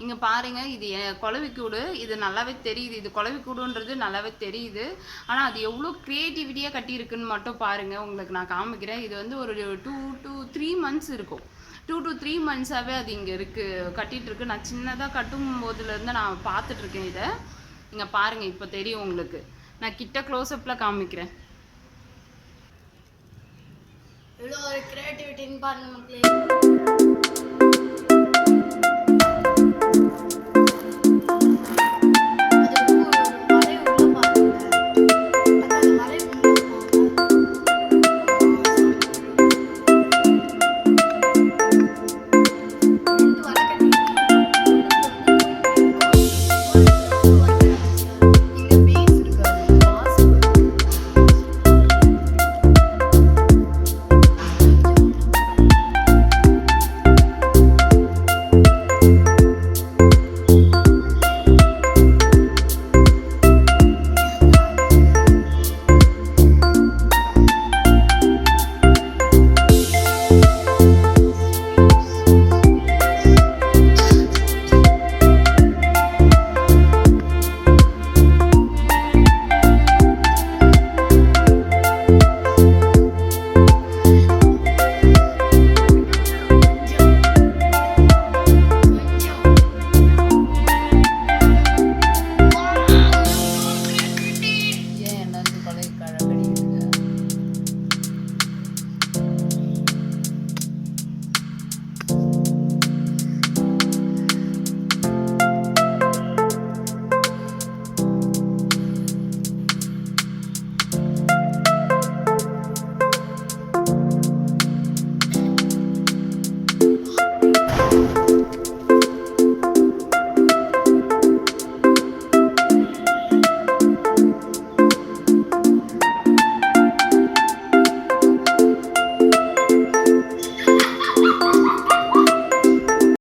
இங்கே பாருங்க, இது குளவிக்கூடு. இது நல்லாவே தெரியுது, இது குளவிக்கூடுன்றது நல்லாவே தெரியுது. ஆனால் அது எவ்வளோ க்ரியேட்டிவிட்டியாக கட்டியிருக்குன்னு மட்டும் பாருங்கள், உங்களுக்கு நான் காமிக்கிறேன். இது வந்து ஒரு 2 to 3 months இருக்கும். 2 to 3 months-ஆகவே அது இங்கே இருக்குது, கட்டிகிட்ருக்கு. நான் சின்னதாக கட்டும் போதுலேருந்து நான் பார்த்துட்ருக்கேன் இதை. இங்கே பாருங்கள், இப்போ தெரியும் உங்களுக்கு. நான் கிட்ட க்ளோஸ்அப்பில் காமிக்கிறேன். இவ்வளோ ஒரு க்ரியேட்டிவிட்டின்னு பாருங்கள் மக்களே.